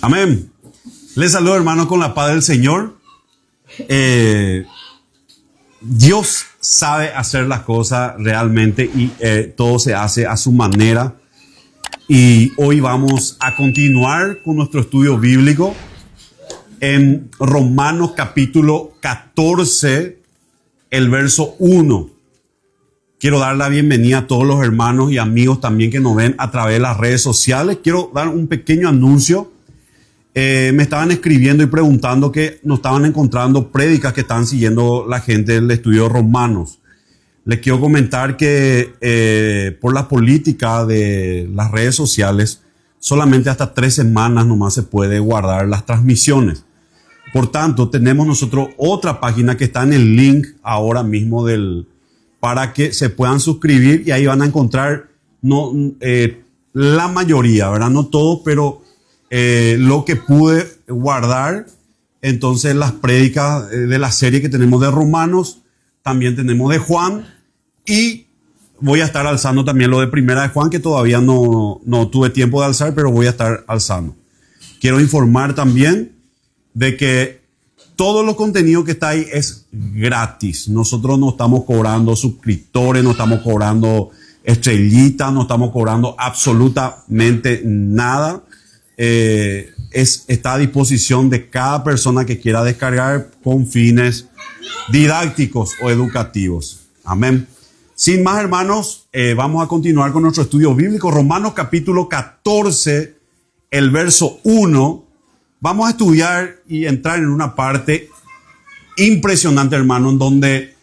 Amén. Les saludo, hermanos, con la paz del Señor. Dios sabe hacer las cosas realmente y todo se hace a su manera. Y hoy vamos a continuar con nuestro estudio bíblico en Romanos capítulo 14, el verso 1. Quiero dar la bienvenida a todos los hermanos y amigos también que nos ven a través de las redes sociales. Quiero dar un pequeño anuncio. Me estaban escribiendo y preguntando que no estaban encontrando prédicas que estaban siguiendo la gente del estudio de Romanos. Les quiero comentar que por la política de las redes sociales, solamente hasta 3 semanas nomás se puede guardar las transmisiones. Por tanto, tenemos nosotros otra página que está en el link ahora mismo para que se puedan suscribir y ahí van a encontrar la mayoría, ¿verdad? No todo, pero lo que pude guardar. Entonces las prédicas de la serie que tenemos de Romanos, también tenemos de Juan, y voy a estar alzando también lo de Primera de Juan, que todavía no tuve tiempo de alzar, pero voy a estar alzando. Quiero informar también de que todo lo contenido que está ahí es gratis. Nosotros no estamos cobrando suscriptores, no estamos cobrando estrellitas, no estamos cobrando absolutamente nada. Está a disposición de cada persona que quiera descargar con fines didácticos o educativos. Amén. Sin más, hermanos, vamos a continuar con nuestro estudio bíblico. Romanos capítulo 14, el verso 1. Vamos a estudiar y entrar en una parte impresionante, hermano, en donde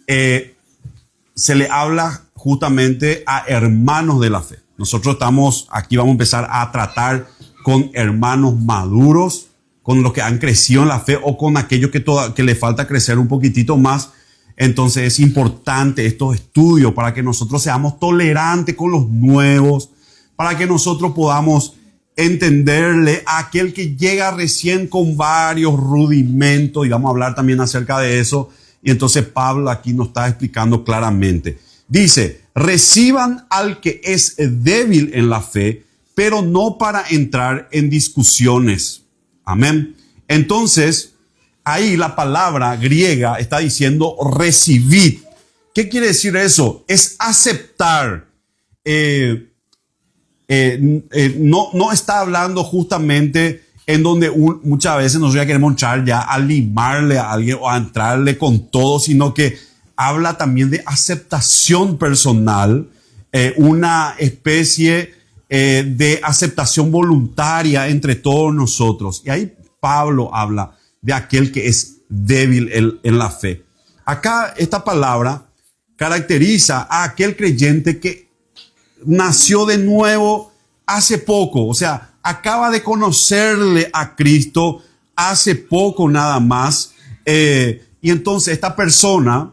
se le habla justamente a hermanos de la fe. Nosotros vamos a empezar a tratar con hermanos maduros, con los que han crecido en la fe o con aquellos que le falta crecer un poquitito más. Entonces es importante estos estudios para que nosotros seamos tolerantes con los nuevos, para que nosotros podamos entenderle a aquel que llega recién con varios rudimentos, y vamos a hablar también acerca de eso. Y entonces Pablo aquí nos está explicando claramente. Dice: reciban al que es débil en la fe, pero no para entrar en discusiones. Amén. Entonces, ahí la palabra griega está diciendo recibid. ¿Qué quiere decir eso? Es aceptar. No está hablando justamente en donde muchas veces nosotros ya queremos entrar ya a limarle a alguien o a entrarle con todo, sino que habla también de aceptación personal, una especie de aceptación voluntaria entre todos nosotros. Y ahí Pablo habla de aquel que es débil en la fe. Acá esta palabra caracteriza a aquel creyente que nació de nuevo hace poco, o sea, acaba de conocerle a Cristo hace poco nada más. Y entonces esta persona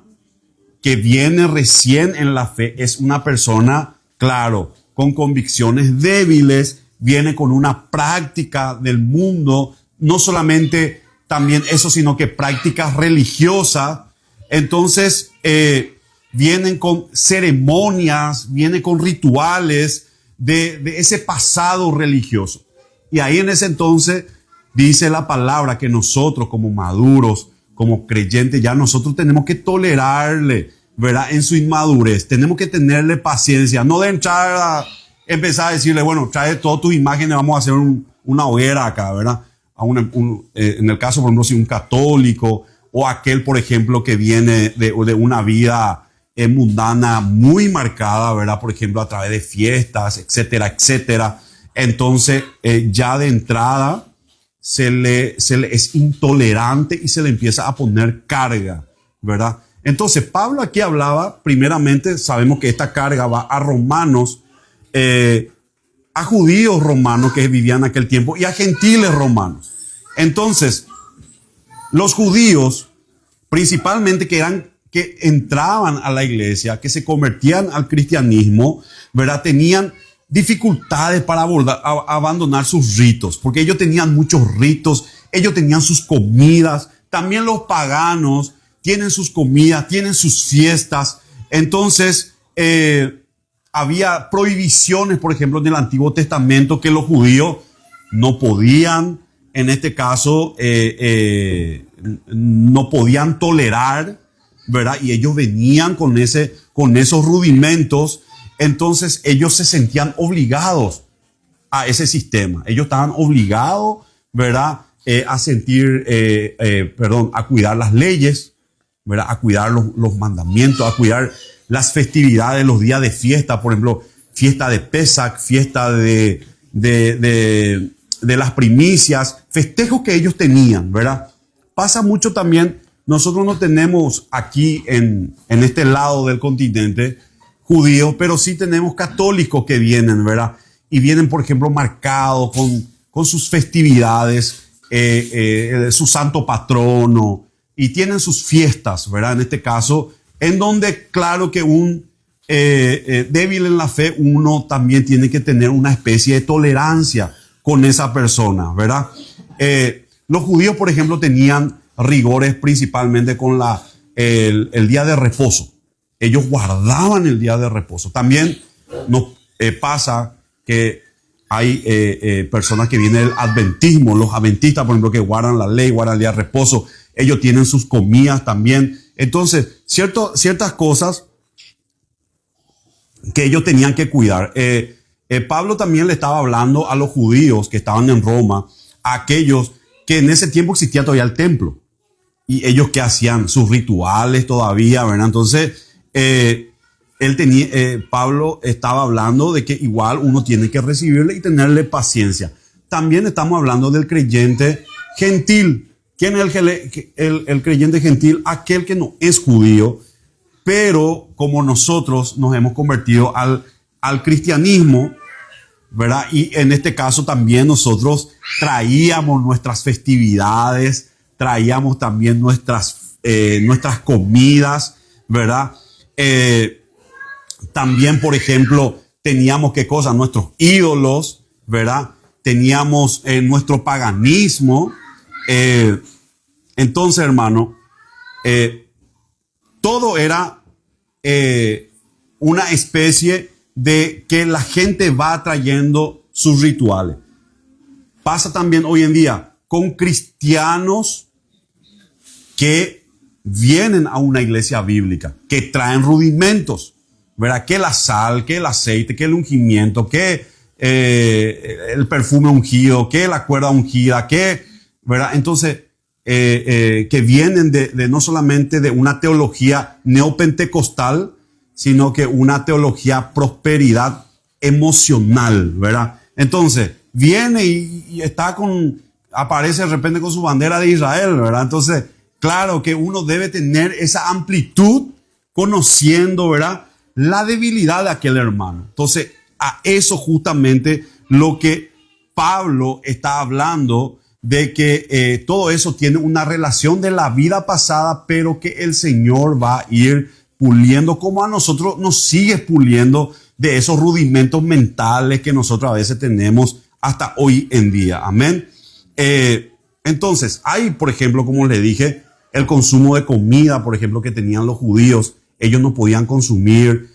que viene recién en la fe es una persona, claro, con convicciones débiles, viene con una práctica del mundo, no solamente también eso, sino que prácticas religiosas. Entonces, vienen con ceremonias, vienen con rituales de ese pasado religioso. Y ahí en ese entonces dice la palabra que nosotros como maduros, como creyentes, ya nosotros tenemos que tolerarle, ¿verdad? En su inmadurez. Tenemos que tenerle paciencia, no de entrar a empezar a decirle, bueno, trae todas tus imágenes, vamos a hacer una hoguera acá, ¿verdad? En el caso, por ejemplo, si un católico o aquel, por ejemplo, que viene de una vida mundana muy marcada, ¿verdad? Por ejemplo, a través de fiestas, etcétera, etcétera. Entonces, ya de entrada se le es intolerante y se le empieza a poner carga, ¿verdad? Entonces, Pablo aquí hablaba, primeramente, sabemos que esta carga va a romanos, a judíos romanos que vivían en aquel tiempo y a gentiles romanos. Entonces, los judíos, principalmente que entraban a la iglesia, que se convertían al cristianismo, ¿verdad? Tenían dificultades para abandonar sus ritos, porque ellos tenían muchos ritos, ellos tenían sus comidas. También los paganos tienen sus comidas, tienen sus fiestas. Entonces, había prohibiciones, por ejemplo, en el Antiguo Testamento que los judíos no podían, en este caso, no podían tolerar, ¿verdad? Y ellos venían con esos rudimentos, entonces ellos se sentían obligados a ese sistema. Ellos estaban obligados, ¿verdad? A cuidar las leyes, ¿verdad? A cuidar los mandamientos, a cuidar las festividades, los días de fiesta, por ejemplo, fiesta de Pesach, fiesta de las primicias, festejos que ellos tenían, ¿verdad? Pasa mucho también, nosotros no tenemos aquí en este lado del continente judíos, pero sí tenemos católicos que vienen, ¿verdad? Y vienen, por ejemplo, marcados con sus festividades, su santo patrono, y tienen sus fiestas, ¿verdad? En este caso, en donde, claro que un débil en la fe, uno también tiene que tener una especie de tolerancia con esa persona, ¿verdad? Los judíos, por ejemplo, tenían rigores principalmente con el día de reposo. Ellos guardaban el día de reposo. También nos pasa que hay personas que vienen del adventismo, los adventistas, por ejemplo, que guardan la ley, guardan el día de reposo. Ellos tienen sus comidas también. Entonces, ciertas cosas que ellos tenían que cuidar. Pablo también le estaba hablando a los judíos que estaban en Roma, a aquellos que en ese tiempo existía todavía el templo. Y ellos que hacían sus rituales todavía, ¿verdad? Entonces, Pablo estaba hablando de que igual uno tiene que recibirle y tenerle paciencia. También estamos hablando del creyente gentil. ¿Quién es el creyente gentil? Aquel que no es judío, pero como nosotros nos hemos convertido al cristianismo, ¿verdad? Y en este caso también nosotros traíamos nuestras festividades, traíamos también nuestras comidas, ¿verdad? También, por ejemplo, teníamos ¿qué cosa? Nuestros ídolos, ¿verdad? Teníamos nuestro paganismo. Entonces, hermano, todo era una especie de que la gente va trayendo sus rituales. Pasa también hoy en día con cristianos que vienen a una iglesia bíblica, que traen rudimentos, ¿verdad? Que la sal, que el aceite, que el ungimiento, que el perfume ungido, que la cuerda ungida, ¿verdad? Entonces, que vienen de no solamente de una teología neopentecostal, sino que una teología prosperidad emocional, ¿verdad? Entonces, viene y aparece de repente con su bandera de Israel, ¿verdad? Entonces, claro que uno debe tener esa amplitud conociendo, ¿verdad?, la debilidad de aquel hermano. Entonces, a eso justamente lo que Pablo está hablando, de que todo eso tiene una relación de la vida pasada, pero que el Señor va a ir puliendo, como a nosotros nos sigue puliendo de esos rudimentos mentales que nosotros a veces tenemos hasta hoy en día. Amén. Entonces, hay, por ejemplo, como les dije, el consumo de comida, por ejemplo, que tenían los judíos. Ellos no podían consumir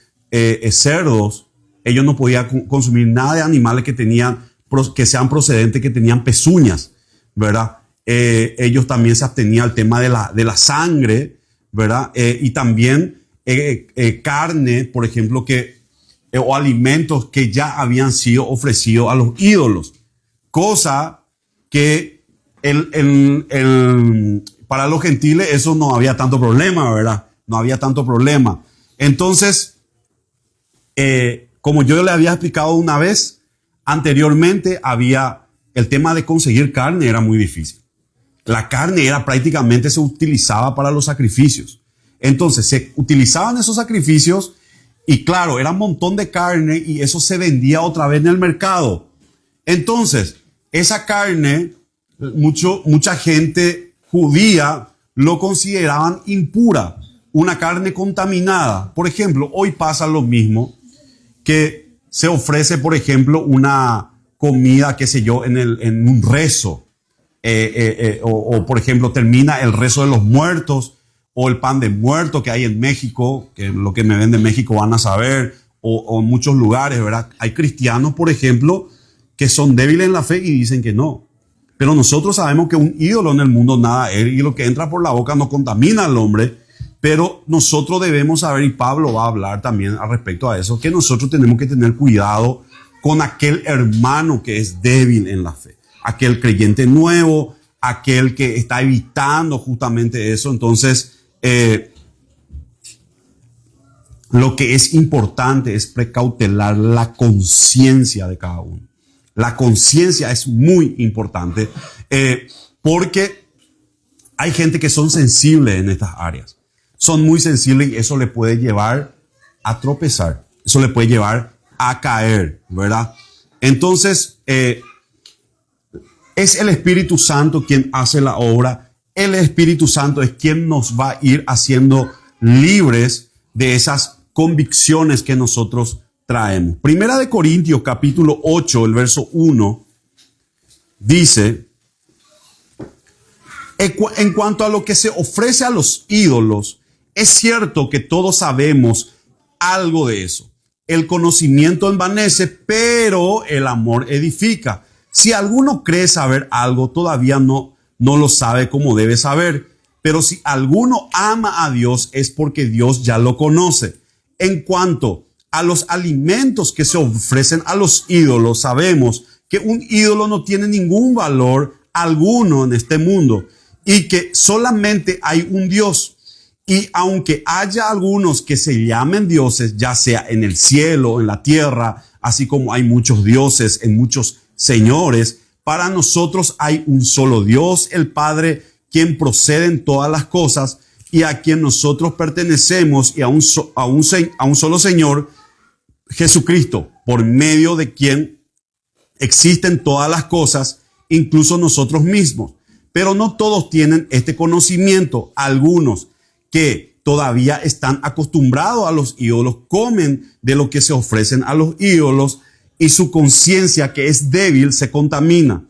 cerdos, ellos no podían consumir nada de animales que sean procedentes, que tenían pezuñas, ¿verdad? Ellos también se abstenían al tema de la sangre, ¿verdad? Y también carne, por ejemplo, o alimentos que ya habían sido ofrecidos a los ídolos. Cosa que para los gentiles eso no había tanto problema, ¿verdad? No había tanto problema. Entonces, como yo le había explicado una vez, anteriormente había el tema de conseguir carne, era muy difícil. La carne prácticamente se utilizaba para los sacrificios. Entonces, se utilizaban esos sacrificios y claro, era un montón de carne y eso se vendía otra vez en el mercado. Entonces, esa carne, mucha gente judía lo consideraban impura, una carne contaminada. Por ejemplo, hoy pasa lo mismo, que se ofrece, por ejemplo, una comida, qué sé yo, en un rezo, o por ejemplo, termina el rezo de los muertos, o el pan de muerto que hay en México, que lo que me ven de México van a saber, o en muchos lugares, ¿verdad? Hay cristianos, por ejemplo, que son débiles en la fe y dicen que no. Pero nosotros sabemos que un ídolo en el mundo nada es, y lo que entra por la boca no contamina al hombre. Pero nosotros debemos saber, y Pablo va a hablar también al respecto a eso, que nosotros tenemos que tener cuidado con aquel hermano que es débil en la fe, aquel creyente nuevo, aquel que está evitando justamente eso. Entonces, lo que es importante es precautelar la conciencia de cada uno. La conciencia es muy importante porque hay gente que son sensibles en estas áreas. Son muy sensibles y eso le puede llevar a tropezar. Eso le puede llevar a caer, ¿verdad? Entonces, es el Espíritu Santo quien hace la obra. El Espíritu Santo es quien nos va a ir haciendo libres de esas convicciones que nosotros traemos. Primera de Corintios, capítulo 8, el verso 1, dice: en cuanto a lo que se ofrece a los ídolos, es cierto que todos sabemos algo de eso. El conocimiento envanece, pero el amor edifica. Si alguno cree saber algo, todavía no lo sabe como debe saber. Pero si alguno ama a Dios, es porque Dios ya lo conoce. En cuanto a los alimentos que se ofrecen a los ídolos, sabemos que un ídolo no tiene ningún valor alguno en este mundo y que solamente hay un Dios. Y aunque haya algunos que se llamen dioses, ya sea en el cielo, en la tierra, así como hay muchos dioses en muchos señores, para nosotros hay un solo Dios, el Padre, quien procede en todas las cosas y a quien nosotros pertenecemos, y a un solo Señor, Jesucristo, por medio de quien existen todas las cosas, incluso nosotros mismos. Pero no todos tienen este conocimiento. Algunos que todavía están acostumbrados a los ídolos comen de lo que se ofrecen a los ídolos y su conciencia, que es débil, se contamina.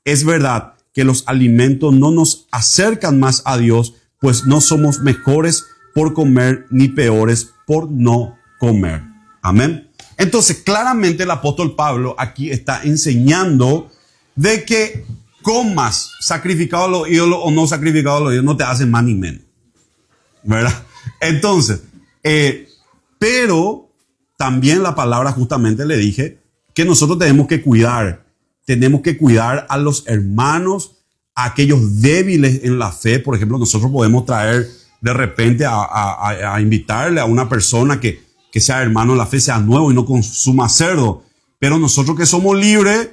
Es verdad que los alimentos no nos acercan más a Dios, pues no somos mejores por comer ni peores por no comer. Amén. Entonces, claramente el apóstol Pablo aquí está enseñando de que comas sacrificado a los ídolos o no sacrificado a los ídolos no te hacen más ni menos, ¿verdad? Entonces, pero también la palabra justamente le dije que nosotros tenemos que cuidar a los hermanos, a aquellos débiles en la fe. Por ejemplo, nosotros podemos traer de repente a invitarle a una persona que sea hermano en la fe, sea nuevo y no consuma cerdo. Pero nosotros que somos libres,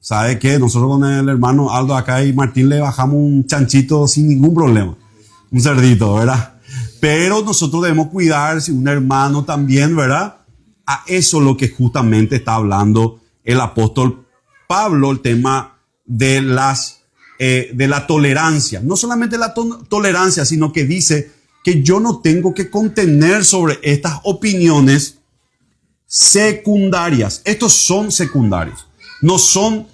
¿sabe qué? Nosotros con el hermano Aldo acá y Martín le bajamos un chanchito sin ningún problema. Un cerdito, ¿verdad? Pero nosotros debemos cuidar si un hermano también, ¿verdad? A eso es lo que justamente está hablando el apóstol Pablo, el tema de la tolerancia. No solamente la tolerancia, sino que dice que yo no tengo que contener sobre estas opiniones secundarias. Estos son secundarios, no son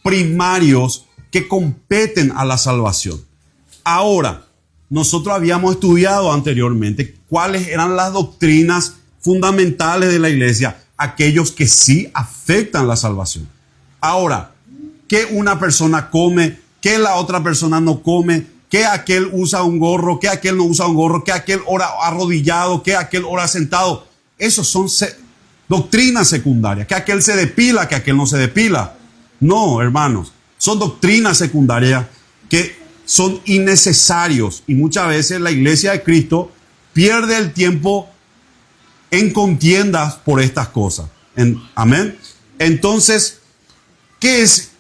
primarios que competen a la salvación. Ahora, nosotros habíamos estudiado anteriormente cuáles eran las doctrinas fundamentales de la iglesia, aquellos que sí afectan la salvación. Ahora, que una persona come, que la otra persona no come, que aquel usa un gorro, que aquel no usa un gorro, que aquel ora arrodillado, que aquel ora sentado, esos son doctrinas secundarias, que aquel se depila, que aquel no se depila. No, hermanos, son doctrinas secundarias que son innecesarios, y muchas veces la iglesia de Cristo pierde el tiempo en contiendas por estas cosas. Amén. Entonces, ¿qué es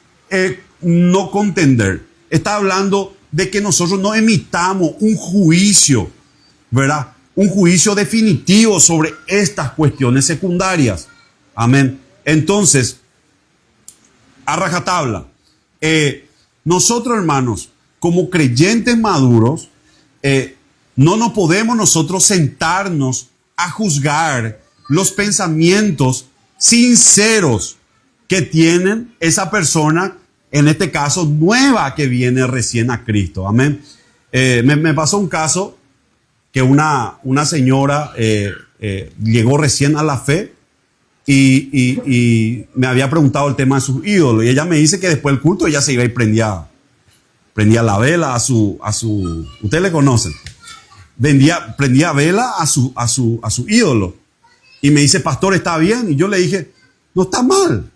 no contender? Está hablando de que nosotros no emitamos un juicio, ¿verdad? Un juicio definitivo sobre estas cuestiones secundarias. Amén. Entonces, a rajatabla, nosotros, hermanos, como creyentes maduros, no nos podemos nosotros sentarnos a juzgar los pensamientos sinceros que tienen esa persona, en este caso nueva, que viene recién a Cristo. Amén. Me pasó un caso que una señora llegó recién a la fe y me había preguntado el tema de sus ídolos. Y ella me dice que después del culto ella se iba y prendía la vela a su, ustedes le conocen, prendía vela a su ídolo. Y me dice, pastor, ¿está bien? Y yo le dije, no está mal.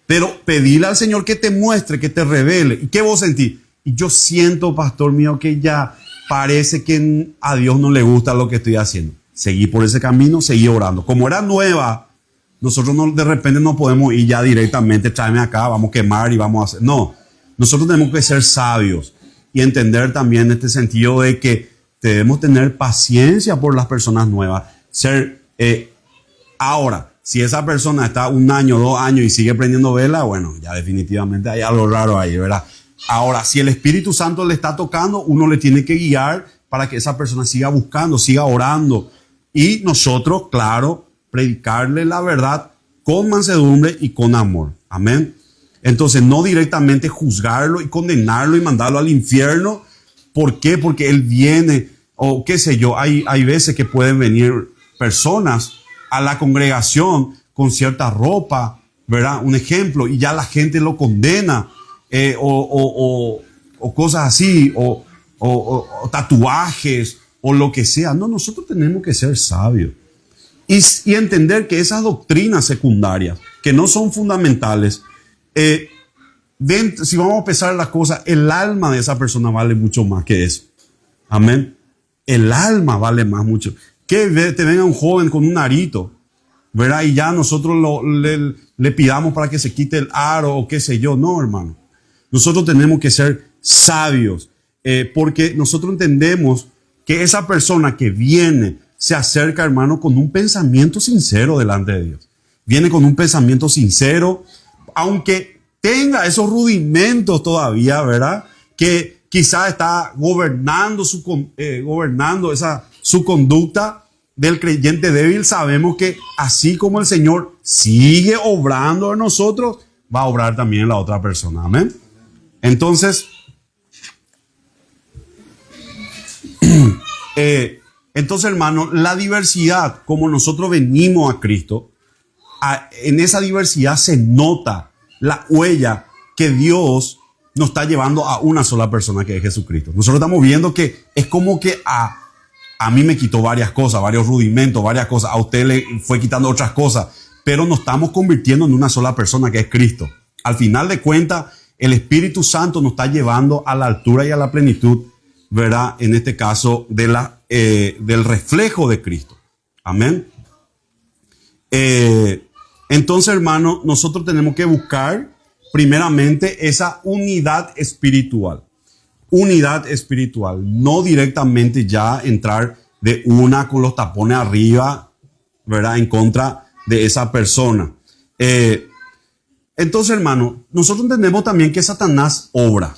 Pero pedirle al Señor que te muestre, que te revele. ¿Y qué vos sentís? Y yo siento, pastor mío, que ya parece que a Dios no le gusta lo que estoy haciendo. Seguí por ese camino, seguí orando. Como era nueva, nosotros no, de repente no podemos ir ya directamente, tráeme acá, vamos a quemar y vamos a hacer. No, nosotros tenemos que ser sabios y entender también este sentido de que debemos tener paciencia por las personas nuevas. Ahora, si esa persona está 1 año, 2 años y sigue prendiendo vela, bueno, ya definitivamente hay algo raro ahí, ¿verdad? Ahora, si el Espíritu Santo le está tocando, uno le tiene que guiar para que esa persona siga buscando, siga orando. Y nosotros, claro, predicarle la verdad con mansedumbre y con amor. Amén. Entonces, no directamente juzgarlo y condenarlo y mandarlo al infierno. ¿Por qué? Porque él viene, o qué sé yo, hay veces que pueden venir personas a la congregación con cierta ropa, ¿verdad? Un ejemplo, y ya la gente lo condena, o cosas así, o tatuajes, o lo que sea. No, nosotros tenemos que ser sabios y entender que esas doctrinas secundarias, que no son fundamentales, si vamos a pensar las cosas, el alma de esa persona vale mucho más que eso. Amén. El alma vale más mucho. Que te venga un joven con un arito, ¿verdad? Y ya nosotros le pidamos para que se quite el aro o qué sé yo. No, hermano. Nosotros tenemos que ser sabios, porque nosotros entendemos que esa persona que viene se acerca, hermano, con un pensamiento sincero delante de Dios. Viene con un pensamiento sincero, aunque tenga esos rudimentos todavía, ¿verdad? Que quizás está gobernando su conducta del creyente débil. Sabemos que así como el Señor sigue obrando en nosotros, va a obrar también en la otra persona. Amén. Entonces, hermano, la diversidad, como nosotros venimos a Cristo, en esa diversidad se nota la huella que Dios nos está llevando a una sola persona, que es Jesucristo. Nosotros estamos viendo que es como que a mí me quitó varias cosas, varios rudimentos, varias cosas. A usted le fue quitando otras cosas, pero nos estamos convirtiendo en una sola persona, que es Cristo. Al final de cuentas, el Espíritu Santo nos está llevando a la altura y a la plenitud, ¿verdad? En este caso, del reflejo de Cristo. Amén. Entonces, hermano, nosotros tenemos que buscar primeramente esa unidad espiritual. Unidad espiritual. No directamente ya entrar de una con los tapones arriba, ¿verdad? En contra de esa persona. Entonces, hermano, nosotros entendemos también que Satanás obra.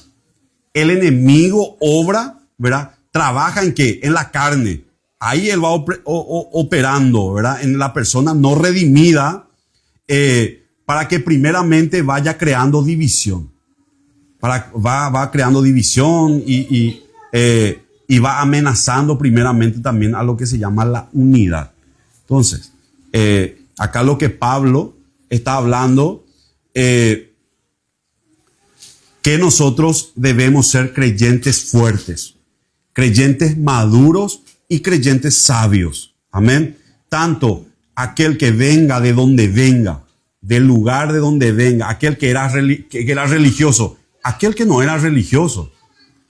El enemigo obra, ¿verdad? Trabaja en ¿qué? En la carne. Ahí él va operando, ¿verdad? En la persona no redimida, para que primeramente vaya creando división. Va creando división y va amenazando primeramente también a lo que se llama la unidad. Entonces, acá lo que Pablo está hablando, que nosotros debemos ser creyentes fuertes, creyentes maduros y creyentes sabios. Amén. Tanto aquel que venga de donde venga, del lugar de donde venga, aquel que era religioso, aquel que no era religioso,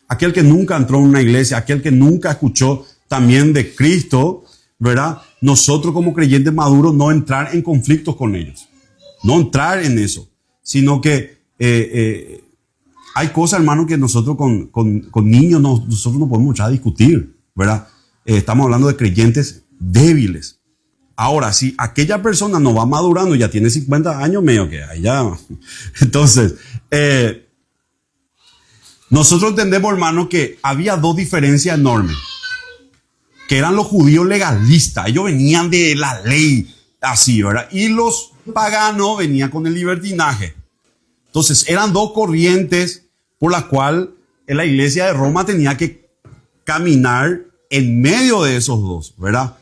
aquel que nunca entró en una iglesia, aquel que nunca escuchó también de Cristo, ¿verdad? Nosotros como creyentes maduros no entrar en conflictos con ellos, no entrar en eso, sino que hay cosas, hermano, que nosotros con niños nosotros no podemos echar a discutir, ¿verdad? Estamos hablando de creyentes débiles. Ahora, si aquella persona no va madurando, ya tiene 50 años, medio que ahí ya. Entonces, nosotros entendemos, hermano, que había dos diferencias enormes, que eran los judíos legalistas. Ellos venían de la ley, así, ¿verdad? Y los paganos venían con el libertinaje. Entonces, eran dos corrientes por las cuales la iglesia de Roma tenía que caminar en medio de esos dos, ¿verdad?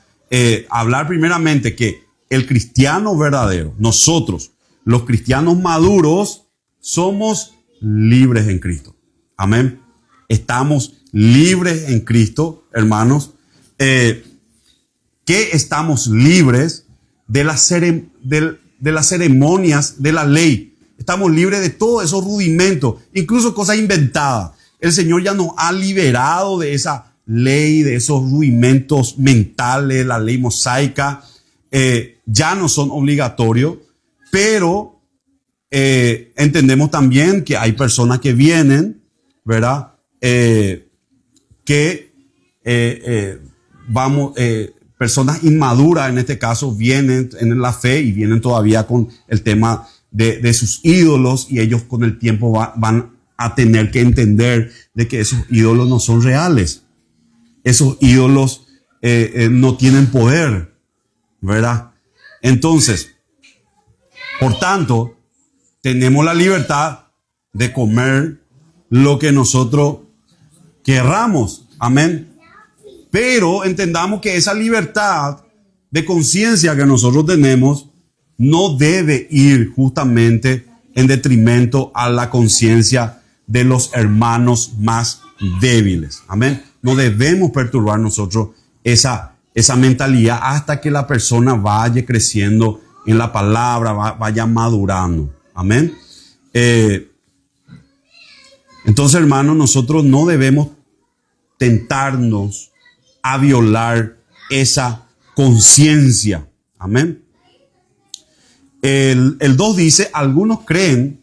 Hablar primeramente que el cristiano verdadero, nosotros, los cristianos maduros, somos libres en Cristo. Amén. Estamos libres en Cristo, hermanos. Que estamos libres de las ceremonias de la ley. Estamos libres de todos esos rudimentos, incluso cosas inventadas. El Señor ya nos ha liberado de esa ley, de esos rudimentos mentales, la ley mosaica. Ya no son obligatorios, pero entendemos también que hay personas que vienen, ¿verdad? Personas inmaduras en este caso vienen en la fe y vienen todavía con el tema de sus ídolos, y ellos con el tiempo van a tener que entender de que esos ídolos no son reales. Esos ídolos no tienen poder, ¿verdad? Entonces, por tanto, tenemos la libertad de comer lo que nosotros querramos. Amén. Pero entendamos que esa libertad de conciencia que nosotros tenemos no debe ir justamente en detrimento a la conciencia de los hermanos más débiles. Amén. No debemos perturbar nosotros esa mentalidad hasta que la persona vaya creciendo en la palabra, vaya madurando. Amén. Entonces, hermanos, nosotros no debemos tentarnos a violar esa conciencia. Amén. El 2 dice, algunos creen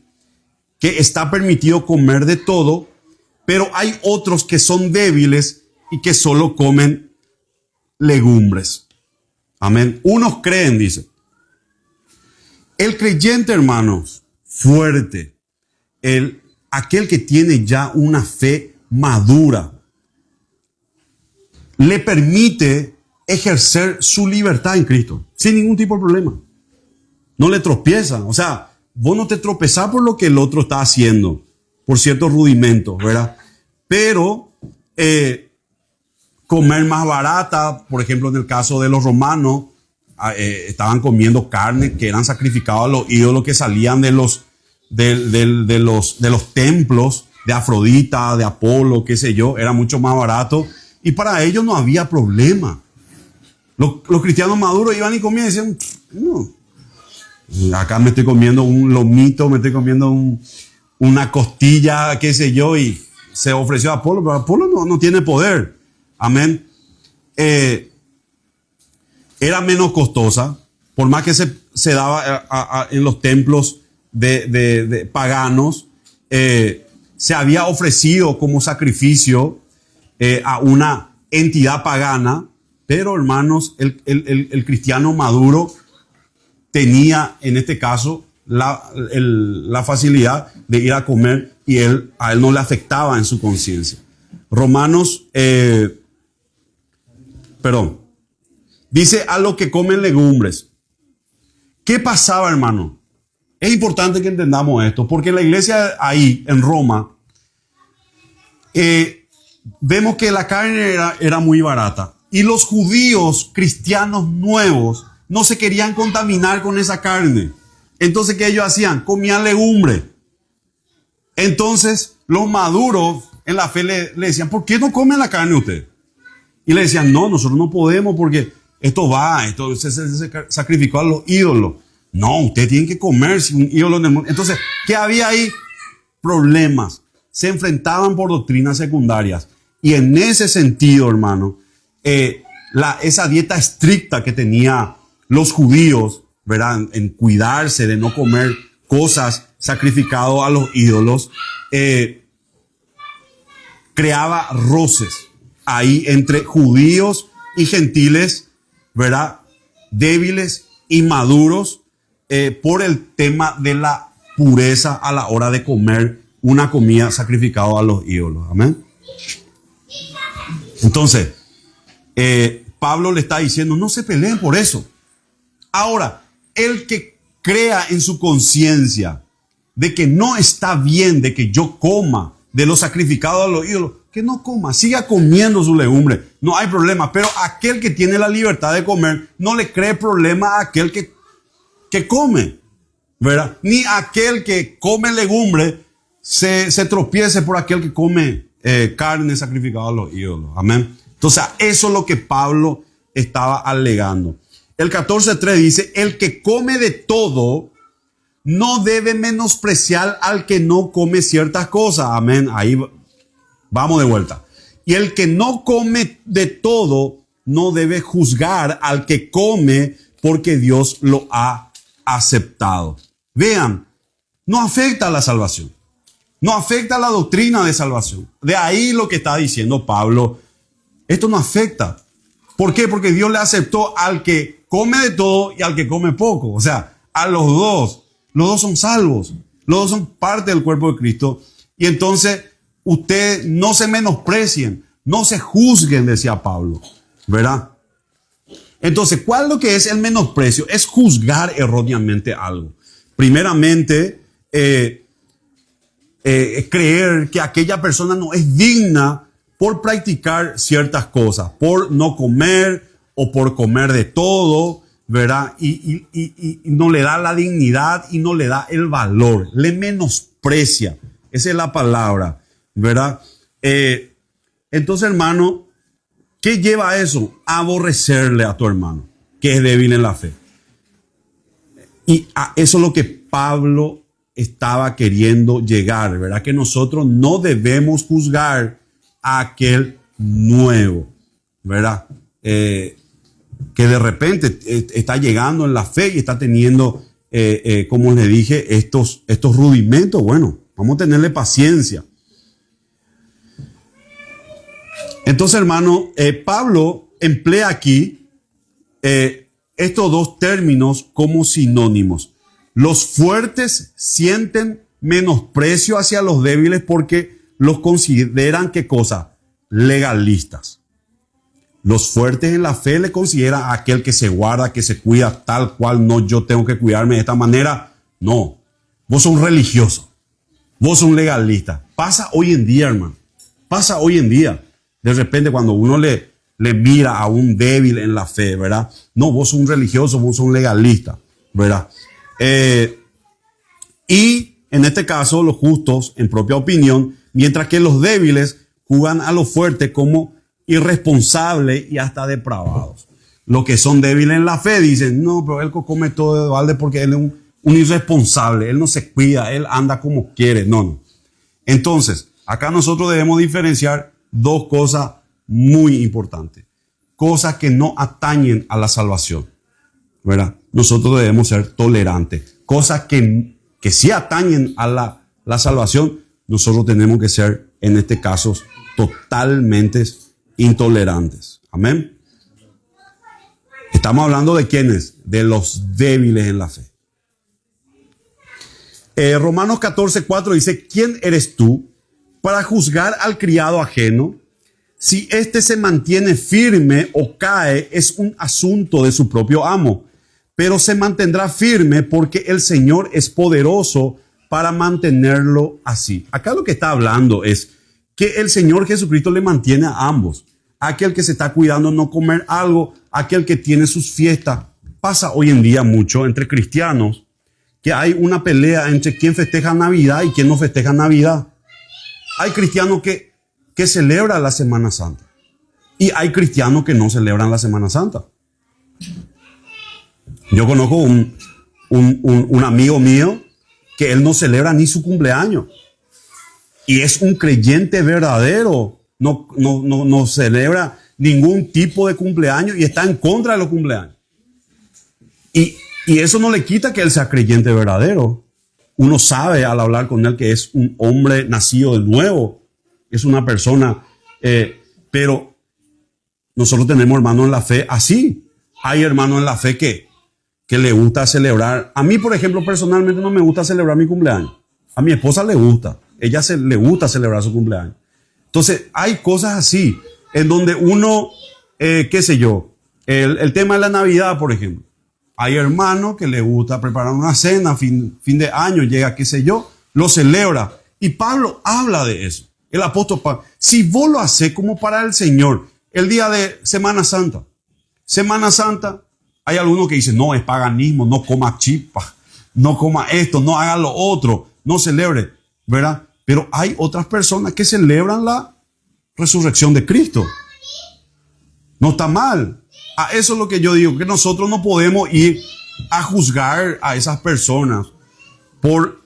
que está permitido comer de todo, pero hay otros que son débiles y que solo comen legumbres. Amén. Unos creen, dice. El creyente, hermanos, fuerte, aquel que tiene ya una fe madura, le permite ejercer su libertad en Cristo sin ningún tipo de problema. No le tropieza. O sea, vos no te tropezás por lo que el otro está haciendo, por ciertos rudimentos, ¿verdad? Pero comer más barata, por ejemplo, en el caso de los romanos, estaban comiendo carne que eran sacrificados a los ídolos que salían de los templos de Afrodita, de Apolo, qué sé yo, era mucho más barato. Y para ellos no había problema. Los cristianos maduros iban y comían y decían, no, acá me estoy comiendo un lomito, me estoy comiendo una costilla, qué sé yo, y se ofreció a Apolo, pero Apolo no tiene poder. Amén. Era menos costosa, por más que se daba en los templos de paganos, se había ofrecido como sacrificio a una entidad pagana, pero hermanos, el cristiano maduro tenía en este caso la facilidad de ir a comer y a él no le afectaba en su conciencia. Dice a los que comen legumbres. ¿Qué pasaba, hermano? Es importante que entendamos esto, porque en la iglesia ahí, en Roma, vemos que la carne era muy barata. Y los judíos cristianos nuevos no se querían contaminar con esa carne. Entonces, ¿qué ellos hacían? Comían legumbre. Entonces, los maduros en la fe le decían, ¿por qué no comen la carne usted? Y le decían, no, nosotros no podemos porque esto se sacrificó a los ídolos. No, usted tiene que comer sin ídolos en el mundo. Entonces, ¿qué había ahí? Problemas. Se enfrentaban por doctrinas secundarias. Y en ese sentido, hermano, esa dieta estricta que tenía los judíos, ¿verdad? En cuidarse de no comer cosas sacrificadas a los ídolos, creaba roces ahí entre judíos y gentiles, ¿verdad? Débiles y maduros, por el tema de la pureza a la hora de comer una comida sacrificada a los ídolos. Amén. Entonces, Pablo le está diciendo, no se peleen por eso. Ahora, el que crea en su conciencia de que no está bien de que yo coma de lo sacrificado a los ídolos, que no coma, siga comiendo su legumbre, no hay problema. Pero aquel que tiene la libertad de comer, no le cree problema a aquel que come, ¿verdad? Ni aquel que come legumbre se tropiece por aquel que come carne sacrificada a los ídolos. Amén. Entonces, eso es lo que Pablo estaba alegando. El 14:3 dice, el que come de todo no debe menospreciar al que no come ciertas cosas. Amén. Ahí vamos de vuelta. Y el que no come de todo no debe juzgar al que come, porque Dios lo ha aceptado. Vean, no afecta a la salvación. No afecta a la doctrina de salvación. De ahí lo que está diciendo Pablo. Esto no afecta. ¿Por qué? Porque Dios le aceptó al que come de todo y al que come poco. O sea, a los dos. Los dos son salvos. Los dos son parte del cuerpo de Cristo. Y entonces, ustedes no se menosprecien, no se juzguen, decía Pablo. ¿Verdad? Entonces, ¿cuál es lo que es el menosprecio? Es juzgar erróneamente algo. Primeramente, creer que aquella persona no es digna por practicar ciertas cosas, por no comer o por comer de todo, ¿verdad? Y no le da la dignidad y no le da el valor, le menosprecia. Esa es la palabra, ¿verdad? Entonces, hermano, ¿qué lleva a eso? A aborrecerle a tu hermano, que es débil en la fe. Y a eso es lo que Pablo estaba queriendo llegar, ¿verdad? Que nosotros no debemos juzgar a aquel nuevo, ¿verdad? Que de repente está llegando en la fe y está teniendo, como les dije, estos rudimentos. Bueno, vamos a tenerle paciencia. Entonces, hermano, Pablo emplea aquí estos dos términos como sinónimos. Los fuertes sienten menosprecio hacia los débiles porque los consideran, ¿qué cosa? Legalistas. Los fuertes en la fe le consideran a aquel que se guarda, que se cuida tal cual. No, yo tengo que cuidarme de esta manera. No, vos sos un religioso. Vos sos un legalista. Pasa hoy en día, hermano. Pasa hoy en día. De repente cuando uno le mira a un débil en la fe, ¿verdad? No, vos sos un religioso, vos sos un legalista, ¿verdad? Y en este caso, los justos, en propia opinión, mientras que los débiles juzgan a los fuertes como irresponsables y hasta depravados. Los que son débiles en la fe dicen, no, pero él come todo de balde porque él es un irresponsable, él no se cuida, él anda como quiere. No. Entonces, acá nosotros debemos diferenciar dos cosas muy importantes. Cosas que no atañen a la salvación, ¿verdad? Nosotros debemos ser tolerantes. Cosas que sí atañen a la salvación, nosotros tenemos que ser, en este caso, totalmente intolerantes. Amén. Estamos hablando de quiénes, de los débiles en la fe. Romanos 14:4 dice, ¿quién eres tú para juzgar al criado ajeno? Si éste se mantiene firme o cae, es un asunto de su propio amo, pero se mantendrá firme porque el Señor es poderoso para mantenerlo así. Acá lo que está hablando es que el Señor Jesucristo le mantiene a ambos. Aquel que se está cuidando no comer algo, aquel que tiene sus fiestas. Pasa hoy en día mucho entre cristianos que hay una pelea entre quién festeja Navidad y quién no festeja Navidad. Hay cristianos que celebran la Semana Santa y hay cristianos que no celebran la Semana Santa. Yo conozco un amigo mío que él no celebra ni su cumpleaños y es un creyente verdadero. No celebra ningún tipo de cumpleaños y está en contra de los cumpleaños. Y eso no le quita que él sea creyente verdadero. Uno sabe al hablar con él que es un hombre nacido de nuevo. Es una persona, pero nosotros tenemos hermanos en la fe así. Hay hermanos en la fe que le gusta celebrar. A mí, por ejemplo, personalmente no me gusta celebrar mi cumpleaños. A mi esposa le gusta. Le gusta celebrar su cumpleaños. Entonces, hay cosas así, en donde uno, qué sé yo, el tema de la Navidad, por ejemplo. Hay hermanos que les gusta preparar una cena, fin de año, llega, qué sé yo, lo celebra. Y Pablo habla de eso. El apóstol Pablo, si vos lo haces como para el Señor, el día de Semana Santa, hay algunos que dicen, no, es paganismo, no coma chispa, no coma esto, no haga lo otro, no celebre, ¿verdad? Pero hay otras personas que celebran la resurrección de Cristo. No está mal. A eso es lo que yo digo, que nosotros no podemos ir a juzgar a esas personas por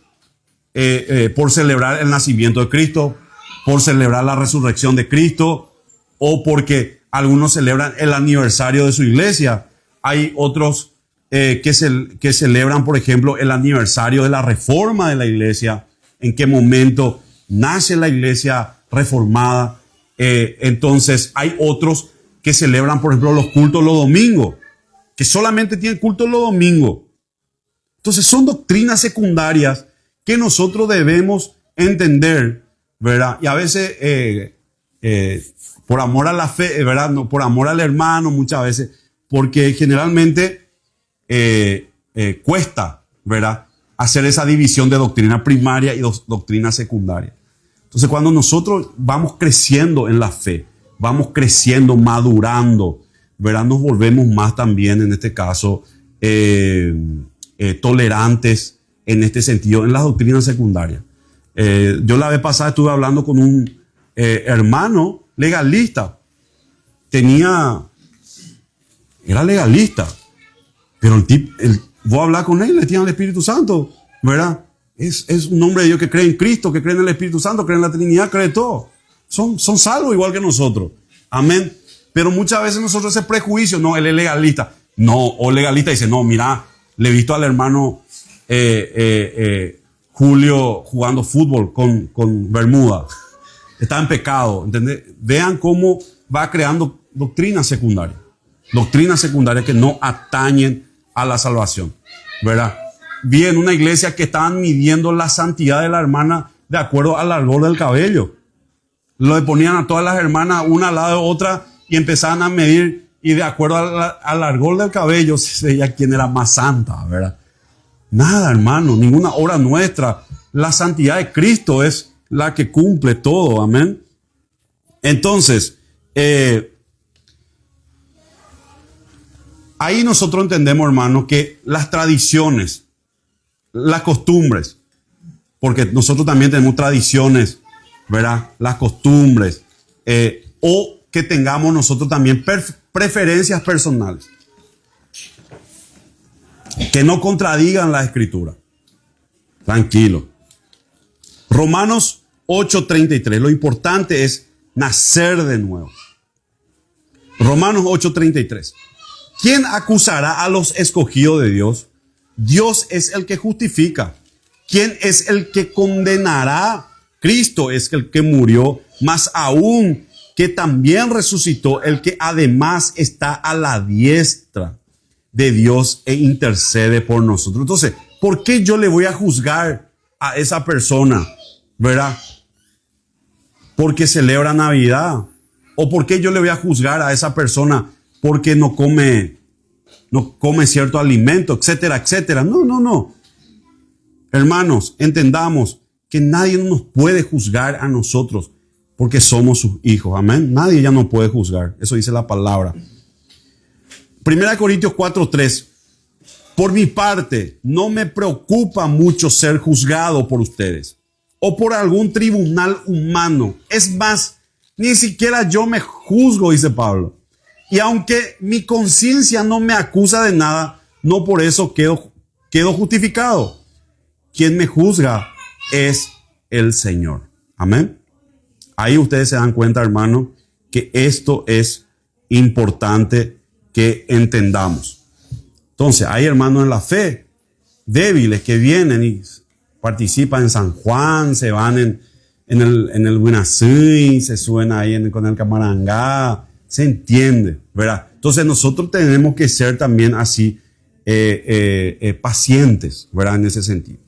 celebrar el nacimiento de Cristo, por celebrar la resurrección de Cristo, o porque algunos celebran el aniversario de su iglesia. Hay otros que celebran, por ejemplo, el aniversario de la reforma de la iglesia, en qué momento nace la iglesia reformada. Entonces hay otros que celebran, por ejemplo, los cultos los domingos, que solamente tienen cultos los domingos. Entonces son doctrinas secundarias que nosotros debemos entender, ¿verdad? Y a veces por amor a la fe, ¿verdad? No, por amor al hermano muchas veces, porque generalmente cuesta, ¿verdad?, hacer esa división de doctrina primaria y doctrina secundaria. Entonces, cuando nosotros vamos creciendo en la fe, vamos creciendo, madurando, ¿verdad?, nos volvemos más también, en este caso, tolerantes en este sentido, en las doctrinas secundarias. Yo la vez pasada estuve hablando con un hermano legalista. Era legalista, pero voy a hablar con él, le tiene al Espíritu Santo, ¿verdad? Es un hombre de Dios que cree en Cristo, que cree en el Espíritu Santo, cree en la Trinidad, cree en todo. Son salvos igual que nosotros. Amén. Pero muchas veces nosotros ese prejuicio, no, él es legalista. No, o legalista dice, no, mira, le he visto al hermano Julio jugando fútbol con Bermuda. Está en pecado, ¿entendés? Vean cómo va creando doctrinas secundarias. Doctrinas secundarias que no atañen a la salvación, ¿verdad? Vi en una iglesia que estaban midiendo la santidad de la hermana de acuerdo al largor del cabello. Lo ponían a todas las hermanas una al lado de otra y empezaban a medir, y de acuerdo al largor del cabello se veía quién era más santa, ¿verdad? Nada, hermano, ninguna obra nuestra. La santidad de Cristo es la que cumple todo, amén. Entonces, ahí nosotros entendemos, hermano, que las tradiciones, las costumbres, porque nosotros también tenemos tradiciones, ¿verdad? Las costumbres, o que tengamos nosotros también preferencias personales que no contradigan la Escritura. Tranquilo. Romanos 8:33. Lo importante es nacer de nuevo. Romanos 8:33. ¿Quién acusará a los escogidos de Dios? Dios es el que justifica. ¿Quién es el que condenará? Cristo es el que murió, más aún que también resucitó, el que además está a la diestra de Dios e intercede por nosotros. Entonces, ¿por qué yo le voy a juzgar a esa persona, verdad? Porque celebra Navidad. ¿O por qué yo le voy a juzgar a esa persona porque no come cierto alimento, etcétera, etcétera? No. Hermanos, entendamos que nadie nos puede juzgar a nosotros porque somos sus hijos. Amén. Nadie ya nos puede juzgar. Eso dice la palabra. 1 Corintios 4:3. Por mi parte, no me preocupa mucho ser juzgado por ustedes o por algún tribunal humano. Es más, ni siquiera yo me juzgo, dice Pablo. Y aunque mi conciencia no me acusa de nada, no por eso quedo justificado. Quien me juzga es el Señor. Amén. Ahí ustedes se dan cuenta, hermano, que esto es importante que entendamos. Entonces, hay hermanos en la fe débiles que vienen y participan en San Juan, se van en el Buenasí, se suben ahí con el Camarangá, se entiende, ¿verdad? Entonces nosotros tenemos que ser también así pacientes, ¿verdad? En ese sentido.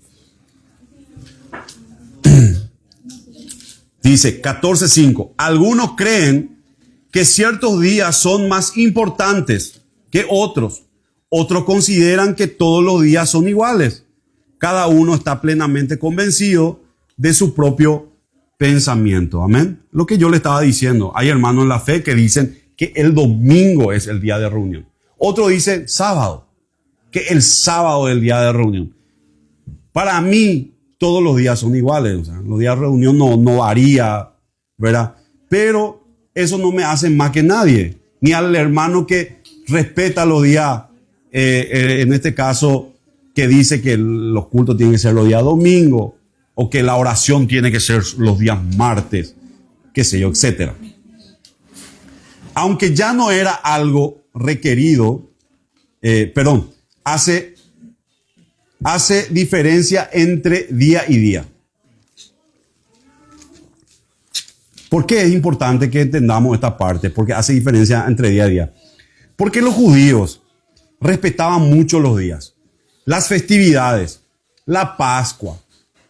Dice 14:5. Algunos creen que ciertos días son más importantes que otros. Otros consideran que todos los días son iguales. Cada uno está plenamente convencido de su propio pensamiento. Amén. Lo que yo le estaba diciendo. Hay hermanos en la fe que dicen que el domingo es el día de reunión. Otro dice sábado, que el sábado es el día de reunión. Para mí, todos los días son iguales. O sea, los días de reunión no varía, ¿verdad? Pero eso no me hace más que nadie. Ni al hermano que respeta los días, en este caso, que dice que los cultos tienen que ser los días domingos, o que la oración tiene que ser los días martes, qué sé yo, etcétera. Aunque ya no era algo requerido, hace diferencia entre día y día. ¿Por qué es importante que entendamos esta parte? Porque hace diferencia entre día y día. Porque los judíos respetaban mucho los días, las festividades, la Pascua,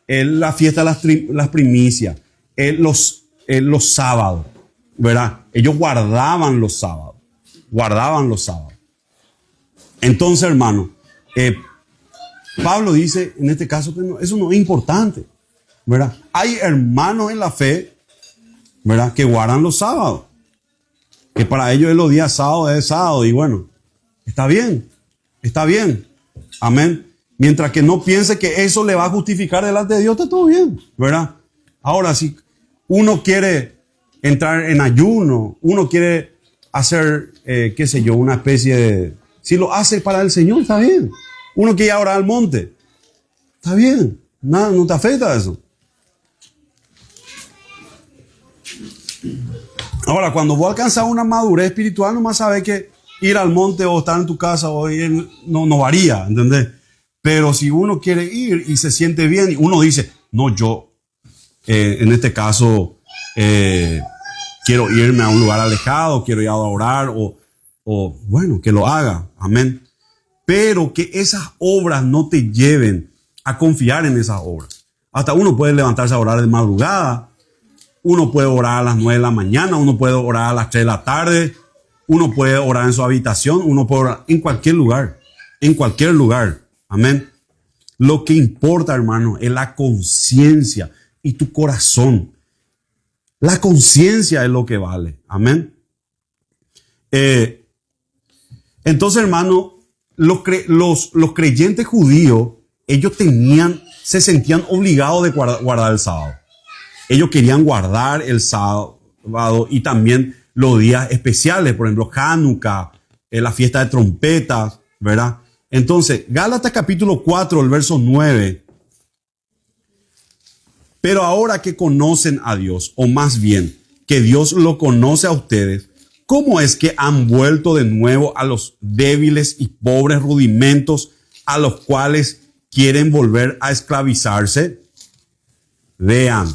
la fiesta de las primicias, los sábados, ¿verdad? Ellos guardaban los sábados. Entonces, hermano, Pablo dice en este caso que eso no es importante, ¿verdad? Hay hermanos en la fe, ¿verdad?, que guardan los sábados, que para ellos los días sábados es sábado, y bueno, está bien, amén. Mientras que no piense que eso le va a justificar delante de Dios, está todo bien, ¿verdad? Ahora, si uno quiere entrar en ayuno, uno quiere hacer, qué sé yo, una especie de... Si lo hace para el Señor, está bien. Uno quiere ir a orar al monte, está bien, nada, no te afecta eso. Ahora, cuando vos alcanzas una madurez espiritual, nomás sabes que ir al monte o estar en tu casa o ir, no varía, ¿entendés? Pero si uno quiere ir y se siente bien, y uno dice, no, yo, en este caso, quiero irme a un lugar alejado, quiero ir a orar, o bueno, que lo haga, amén. Pero que esas obras no te lleven a confiar en esas obras. Hasta uno puede levantarse a orar de madrugada, uno puede orar a las 9 de la mañana, uno puede orar a las 3 de la tarde, uno puede orar en su habitación, uno puede orar en cualquier lugar, amén. Lo que importa, hermano, es la conciencia y tu corazón. La conciencia es lo que vale, amén. Entonces, hermano, los creyentes judíos, ellos se sentían obligados de guardar el sábado. Ellos querían guardar el sábado y también los días especiales, por ejemplo, Hanukkah, la fiesta de trompetas, ¿verdad? Entonces, Gálatas capítulo 4, el verso 9. Pero ahora que conocen a Dios, o más bien, que Dios lo conoce a ustedes, ¿cómo es que han vuelto de nuevo a los débiles y pobres rudimentos a los cuales quieren volver a esclavizarse? Vean,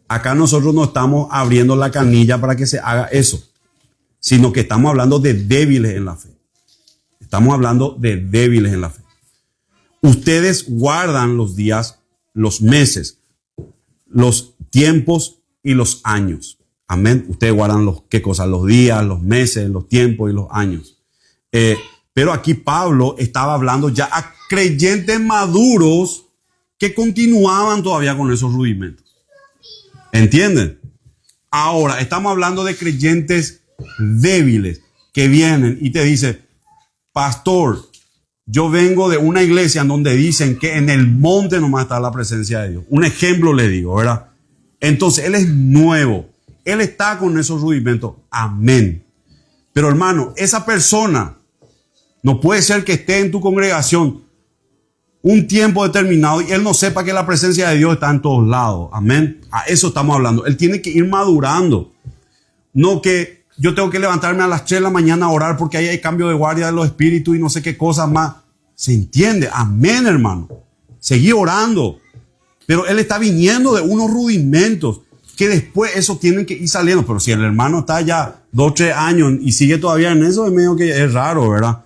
acá nosotros no estamos abriendo la canilla para que se haga eso, sino que estamos hablando de débiles en la fe. Ustedes guardan los días, los meses, los tiempos y los años. Amén. Ustedes guardan ¿qué cosa? Los días, los meses, los tiempos y los años. Pero aquí Pablo estaba hablando ya a creyentes maduros que continuaban todavía con esos rudimentos. ¿Entienden? Ahora, estamos hablando de creyentes débiles que vienen y te dicen, pastor, yo vengo de una iglesia en donde dicen que en el monte nomás está la presencia de Dios. Un ejemplo le digo, ¿verdad? Entonces, él es nuevo. Él está con esos rudimentos. Amén. Pero hermano, esa persona no puede ser que esté en tu congregación un tiempo determinado y él no sepa que la presencia de Dios está en todos lados. Amén. A eso estamos hablando. Él tiene que ir madurando. No que yo tengo que levantarme a las 3 de la mañana a orar porque ahí hay cambio de guardia de los espíritus y no sé qué cosas más. ¿Se entiende? Amén, hermano. Seguí orando. Pero él está viniendo de unos rudimentos que después eso tienen que ir saliendo. Pero si el hermano está ya 2 o 3 años y sigue todavía en eso, es medio que es raro, ¿verdad?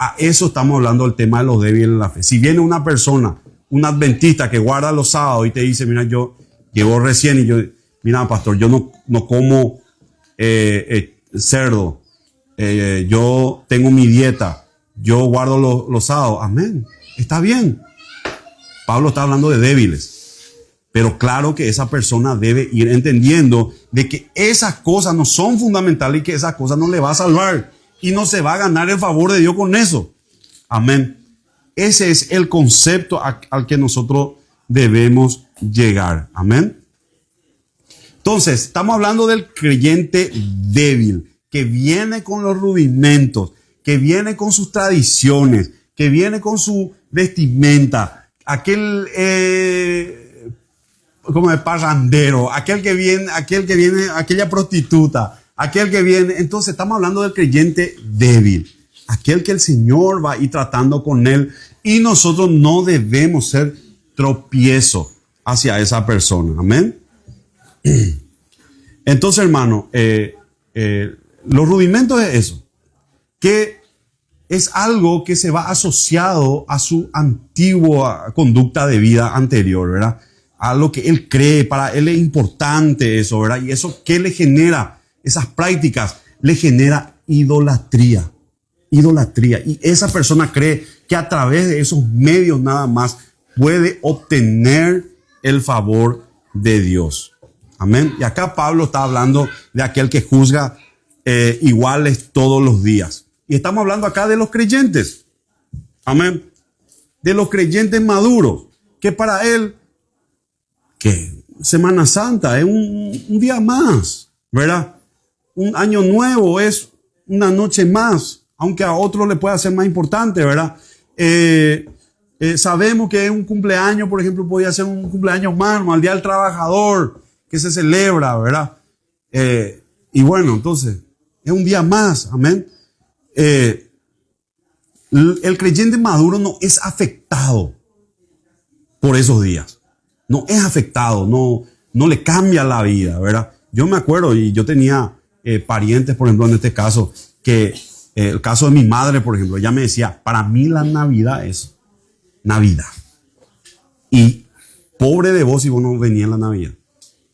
A eso estamos hablando del tema de los débiles en la fe. Si viene una persona, un adventista que guarda los sábados y te dice, mira, yo llego recién y yo, mira, pastor, yo no como cerdo, yo tengo mi dieta, yo guardo los sábados. Amén, está bien. Pablo está hablando de débiles. Pero claro que esa persona debe ir entendiendo de que esas cosas no son fundamentales y que esas cosas no le va a salvar y no se va a ganar el favor de Dios con eso. Amén. Ese es el concepto al que nosotros debemos llegar. Amén. Entonces, estamos hablando del creyente débil, que viene con los rudimentos, que viene con sus tradiciones, que viene con su vestimenta, aquel como el parrandero, aquel que viene, aquella prostituta, aquel que viene. Entonces estamos hablando del creyente débil, aquel que el Señor va a ir tratando con él, y nosotros no debemos ser tropiezo hacia esa persona. Amén. Entonces, hermano, los rudimentos de eso, que es algo que se va asociado a su antigua conducta de vida anterior, ¿verdad? A lo que él cree, para él es importante eso, ¿verdad? Y eso, ¿qué le genera? Esas prácticas le genera idolatría. Idolatría. Y esa persona cree que a través de esos medios nada más puede obtener el favor de Dios. Amén. Y acá Pablo está hablando de aquel que juzga iguales todos los días. Y estamos hablando acá de los creyentes. Amén. De los creyentes maduros. Que para él, que Semana Santa es un día más, ¿verdad? Un año nuevo es una noche más, aunque a otro le pueda ser más importante, ¿verdad? Sabemos que es un cumpleaños, por ejemplo, podría ser un cumpleaños más, ¿no? Al Día del Trabajador, que se celebra, ¿verdad? Y bueno, entonces, es un día más, amén. El creyente maduro no es afectado por esos días. No es afectado, no le cambia la vida, ¿verdad? Yo me acuerdo, y yo tenía parientes, por ejemplo, en este caso, que el caso de mi madre, por ejemplo, ella me decía, para mí la Navidad es Navidad. Y pobre de vos si vos no venías en la Navidad.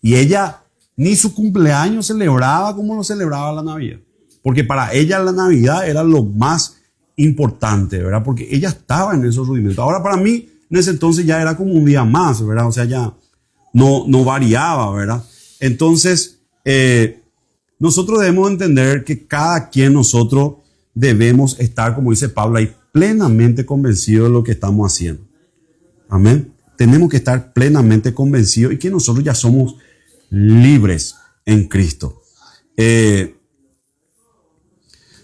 Y ella ni su cumpleaños celebraba como lo celebraba la Navidad. Porque para ella la Navidad era lo más importante, ¿verdad? Porque ella estaba en esos rudimentos. Ahora para mí, en ese entonces ya era como un día más, ¿verdad? O sea, ya no variaba, ¿verdad? Entonces, nosotros debemos entender que cada quien nosotros debemos estar, como dice Pablo, ahí plenamente convencidos de lo que estamos haciendo. Amén. Tenemos que estar plenamente convencidos y que nosotros ya somos libres en Cristo.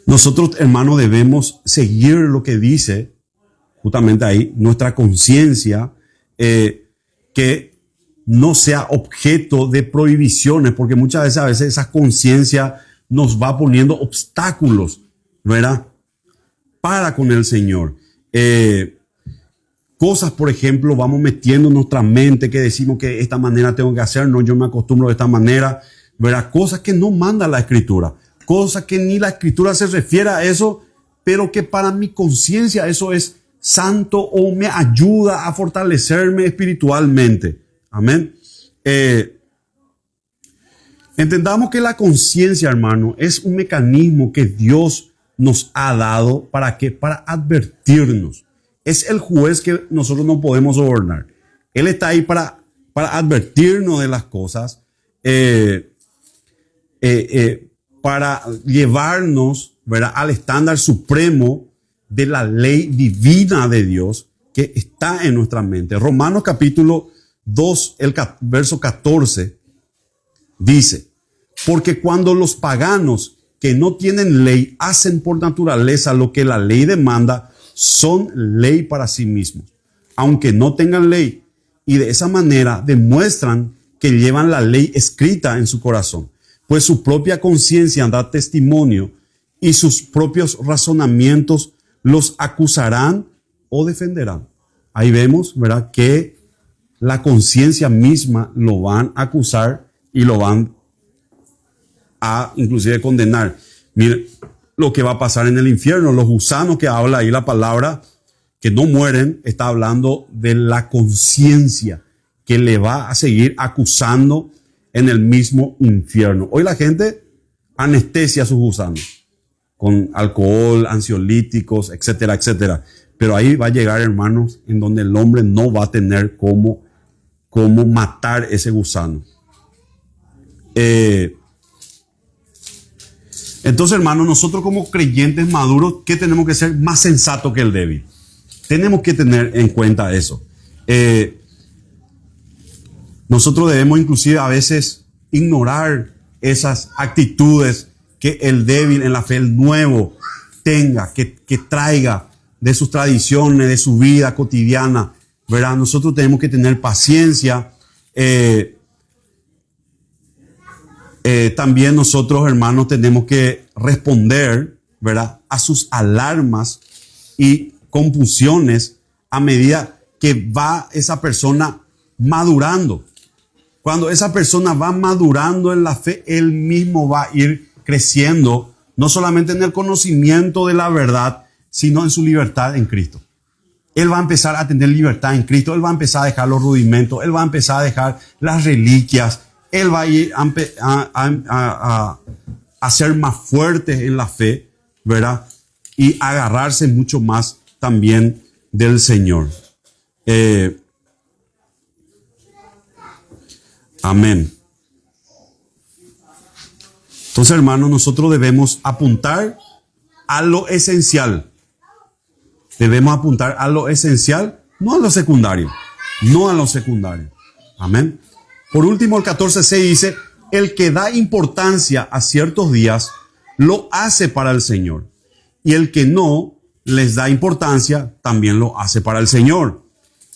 Nosotros, hermanos, debemos seguir lo que dice justamente ahí, nuestra conciencia, que no sea objeto de prohibiciones, porque muchas veces esa conciencia nos va poniendo obstáculos, ¿verdad? Para con el Señor. Cosas, por ejemplo, vamos metiendo en nuestra mente que decimos que de esta manera tengo que hacer, no, yo me acostumbro de esta manera, ¿verdad? Cosas que no manda la Escritura, cosas que ni la Escritura se refiere a eso, pero que para mi conciencia eso es santo o me ayuda a fortalecerme espiritualmente. Amén. Entendamos que la conciencia, hermano, es un mecanismo que Dios nos ha dado. ¿Para qué? Para advertirnos. Es el juez que nosotros no podemos sobornar. Él está ahí para advertirnos de las cosas, para llevarnos, ¿verdad?, al estándar supremo de la ley divina de Dios que está en nuestra mente. Romanos capítulo 2, el verso 14, dice, porque cuando los paganos que no tienen ley hacen por naturaleza lo que la ley demanda, son ley para sí mismos, aunque no tengan ley, y de esa manera demuestran que llevan la ley escrita en su corazón, pues su propia conciencia da testimonio y sus propios razonamientos los acusarán o defenderán. Ahí vemos, ¿verdad?, que la conciencia misma lo van a acusar y lo van a inclusive condenar. Miren lo que va a pasar en el infierno. Los gusanos que habla ahí la palabra, que no mueren, está hablando de la conciencia que le va a seguir acusando en el mismo infierno. Hoy la gente anestesia a sus gusanos con alcohol, ansiolíticos, etcétera, etcétera. Pero ahí va a llegar, hermanos, en donde el hombre no va a tener cómo cómo matar ese gusano. Entonces, hermanos, nosotros como creyentes maduros, ¿qué tenemos que ser? Más sensatos que el débil. Tenemos que tener en cuenta eso. Nosotros debemos inclusive a veces ignorar esas actitudes que el débil en la fe, el nuevo, tenga, que traiga de sus tradiciones, de su vida cotidiana, ¿verdad? Nosotros tenemos que tener paciencia. También nosotros, hermanos, tenemos que responder, ¿verdad?, a sus alarmas y confusiones a medida que va esa persona madurando. Cuando esa persona va madurando en la fe, él mismo va a ir creciendo, no solamente en el conocimiento de la verdad, sino en su libertad en Cristo. Él va a empezar a tener libertad en Cristo, él va a empezar a dejar los rudimentos, él va a empezar a dejar las reliquias, él va a ir a ser más fuerte en la fe, ¿verdad? Y agarrarse mucho más también del Señor. Amén. Entonces, hermanos, nosotros debemos apuntar a lo esencial. Debemos apuntar a lo esencial, no a lo secundario. No a lo secundario. Amén. Por último, el 14:6 dice, el que da importancia a ciertos días, lo hace para el Señor. Y el que no les da importancia, también lo hace para el Señor.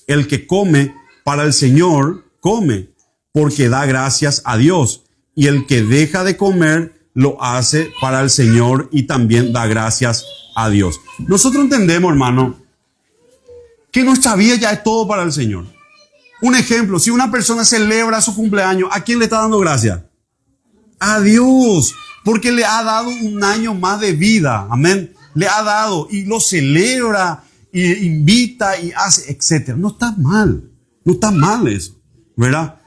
El que come para el Señor, come, porque da gracias a Dios. Y el que deja de comer, lo hace para el Señor y también da gracias a Dios. Nosotros entendemos, hermano, que nuestra vida ya es todo para el Señor. Un ejemplo, si una persona celebra su cumpleaños, ¿a quién le está dando gracias? A Dios, porque le ha dado un año más de vida. Amén. Le ha dado y lo celebra, y invita y hace, etc. No está mal. No está mal eso, ¿verdad?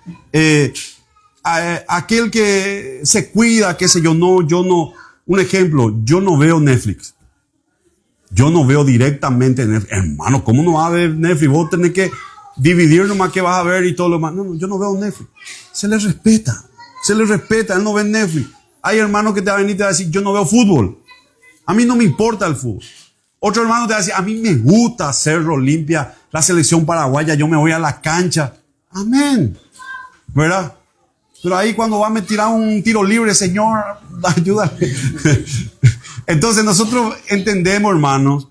Aquel que se cuida, qué sé yo no. Un ejemplo, yo no veo Netflix. Yo no veo directamente Netflix. Hermano, ¿cómo no vas a ver Netflix? Vos tenés que dividir nomás qué vas a ver y todo lo demás. No, yo no veo Netflix. Se le respeta. Él no ve Netflix. Hay hermanos que te van a venir y te van a decir, yo no veo fútbol. A mí no me importa el fútbol. Otro hermano te va a decir, a mí me gusta Cerro Limpia, la selección paraguaya, yo me voy a la cancha. Amén. ¿Verdad? Pero ahí cuando va a tirar un tiro libre, Señor, ayúdame. Entonces nosotros entendemos, hermanos,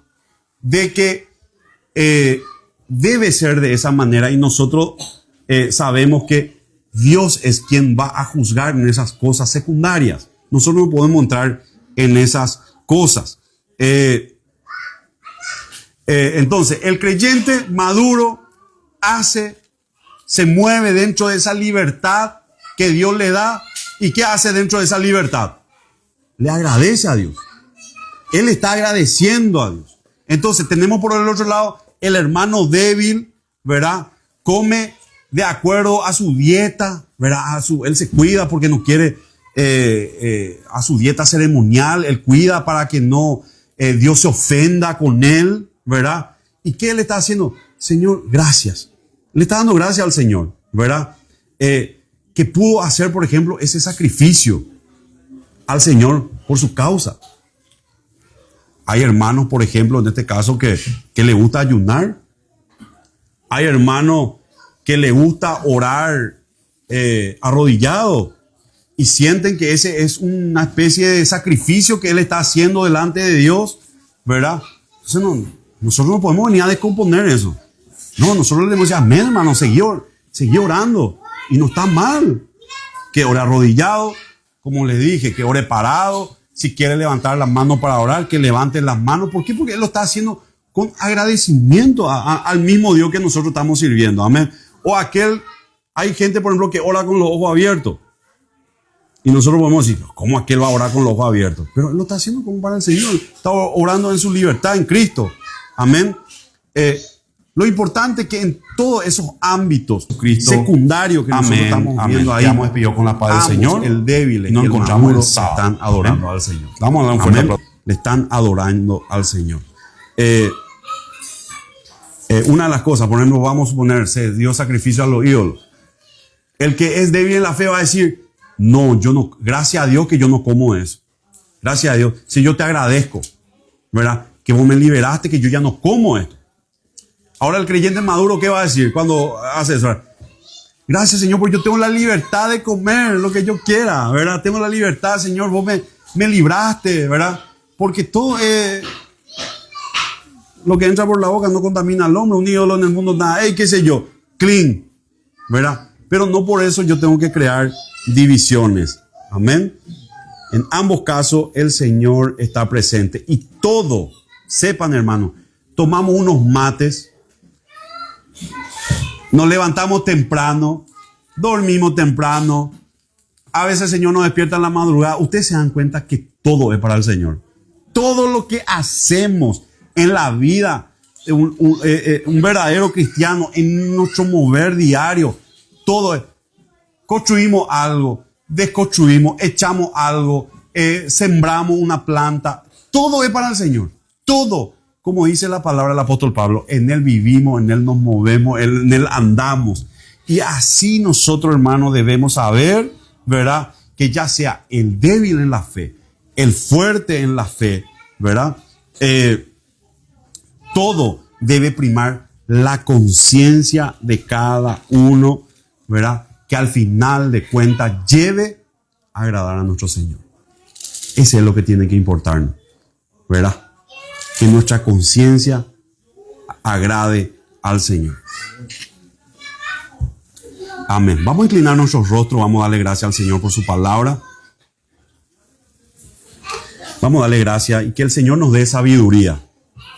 de que debe ser de esa manera y nosotros sabemos que Dios es quien va a juzgar en esas cosas secundarias. Nosotros no podemos entrar en esas cosas. Entonces, el creyente maduro se mueve dentro de esa libertad que Dios le da. ¿Y qué hace dentro de esa libertad? Le agradece a Dios. Él está agradeciendo a Dios. Entonces, tenemos por el otro lado el hermano débil, ¿verdad? Come de acuerdo a su dieta, ¿verdad? Él se cuida porque no quiere a su dieta ceremonial. Él cuida para que no Dios se ofenda con él, ¿verdad? ¿Y qué le está haciendo? Señor, gracias. Le está dando gracias al Señor, ¿verdad? Que pudo hacer, por ejemplo, ese sacrificio al Señor por su causa. Hay hermanos, por ejemplo, en este caso, que le gusta ayunar. Hay hermanos que le gusta orar arrodillado y sienten que ese es una especie de sacrificio que él está haciendo delante de Dios, ¿verdad? Entonces nosotros no podemos venir a descomponer eso. No, nosotros le decimos, amén, hermano, seguí orando. Y no está mal que ore arrodillado, como les dije, que ore parado. Si quiere levantar las manos para orar, que levante las manos. ¿Por qué? Porque él lo está haciendo con agradecimiento al mismo Dios que nosotros estamos sirviendo. Amén. O hay gente, por ejemplo, que ora con los ojos abiertos. Y nosotros podemos decir, ¿cómo aquel va a orar con los ojos abiertos? Pero él lo está haciendo como para el Señor. Está orando en su libertad en Cristo. Amén. Lo importante es que en todos esos ámbitos secundarios que nosotros estamos viendo ahí, hemos despedido con la paz del Señor, el débil, no encontramos el sábado, están adorando al Señor. Vamos a dar un fuerte aplauso. Le están adorando al Señor. Una de las cosas, por ejemplo, vamos a suponer, se dio sacrificio a los ídolos. El que es débil en la fe va a decir, no, yo no, gracias a Dios que yo no como eso. Gracias a Dios. Si yo te agradezco, ¿verdad? Que vos me liberaste, que yo ya no como esto. Ahora el creyente maduro, ¿qué va a decir cuando hace eso? Gracias, Señor, porque yo tengo la libertad de comer lo que yo quiera, ¿verdad? Tengo la libertad, Señor, vos me libraste, ¿verdad? Porque todo lo que entra por la boca no contamina al hombre, un ídolo en el mundo, nada, qué sé yo, clean, ¿verdad? Pero no por eso yo tengo que crear divisiones. Amén. En ambos casos el Señor está presente. Y todo, sepan hermano, tomamos unos mates, nos levantamos temprano, dormimos temprano. A veces el Señor nos despierta en la madrugada. Ustedes se dan cuenta que todo es para el Señor. Todo lo que hacemos en la vida, un verdadero cristiano, en nuestro mover diario, todo es. Construimos algo, desconstruimos, echamos algo, sembramos una planta. Todo es para el Señor. Todo. Como dice la palabra del apóstol Pablo, en Él vivimos, en Él nos movemos, en Él andamos. Y así nosotros, hermanos, debemos saber, ¿verdad? Que ya sea el débil en la fe, el fuerte en la fe, ¿verdad? Todo debe primar la conciencia de cada uno, ¿verdad? Que al final de cuentas lleve a agradar a nuestro Señor. Ese es lo que tiene que importarnos, ¿verdad? Que nuestra conciencia agrade al Señor. Amén. Vamos a inclinar nuestros rostros, vamos a darle gracias al Señor por su palabra. Vamos a darle gracias y que el Señor nos dé sabiduría.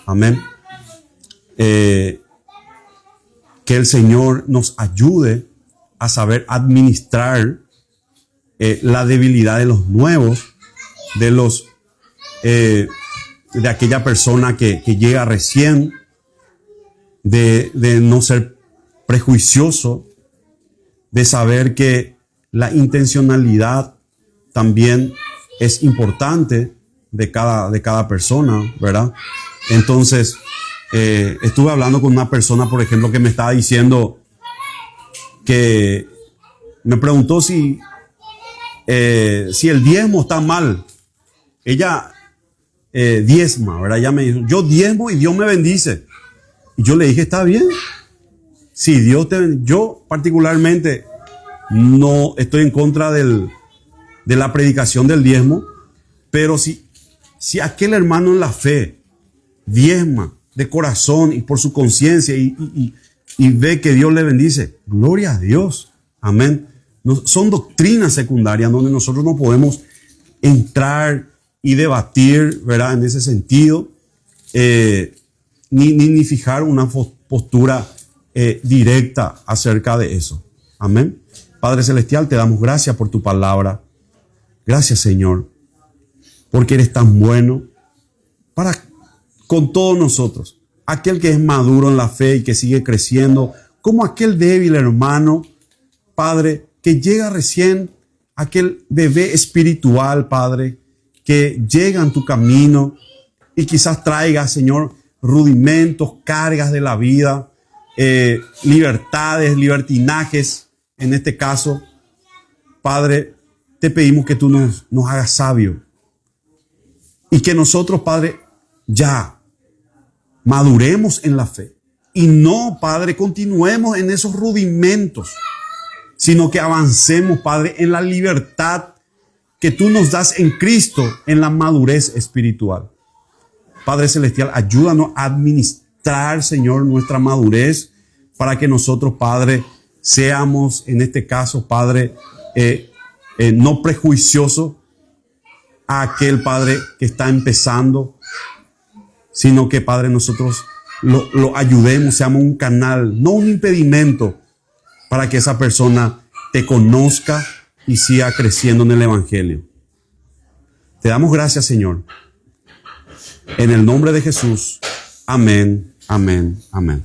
Amén. Que el Señor nos ayude a saber administrar la debilidad de los nuevos, de aquella persona que llega recién, de no ser prejuicioso, de saber que la intencionalidad también es importante de cada persona, ¿verdad? Entonces, estuve hablando con una persona, por ejemplo, que me estaba diciendo que me preguntó si el diezmo está mal. Ella diezma, ¿verdad? Ella me dijo, yo diezmo y Dios me bendice. Y yo le dije, está bien. Sí, Dios te bendice. Yo particularmente no estoy en contra de la predicación del diezmo, pero si aquel hermano en la fe diezma de corazón y por su conciencia y ve que Dios le bendice, gloria a Dios. Amén. No, son doctrinas secundarias donde nosotros no podemos entrar y debatir, ¿verdad? En ese sentido, ni fijar una postura directa acerca de eso. Amén. Padre Celestial, te damos gracias por tu palabra. Gracias, Señor, porque eres tan bueno con todos nosotros. Aquel que es maduro en la fe y que sigue creciendo, como aquel débil hermano, Padre, que llega recién, aquel bebé espiritual, Padre, que llega en tu camino y quizás traiga, Señor, rudimentos, cargas de la vida, libertades, libertinajes. En este caso, Padre, te pedimos que tú nos hagas sabios y que nosotros, Padre, ya maduremos en la fe y no, Padre, continuemos en esos rudimentos, sino que avancemos, Padre, en la libertad que tú nos das en Cristo, en la madurez espiritual. Padre Celestial, ayúdanos a administrar, Señor, nuestra madurez para que nosotros, Padre, seamos, en este caso, Padre, no prejuiciosos a aquel, Padre, que está empezando, sino que, Padre, nosotros lo ayudemos, seamos un canal, no un impedimento, para que esa persona te conozca y siga creciendo en el Evangelio. Te damos gracias, Señor. En el nombre de Jesús. Amén, amén, amén.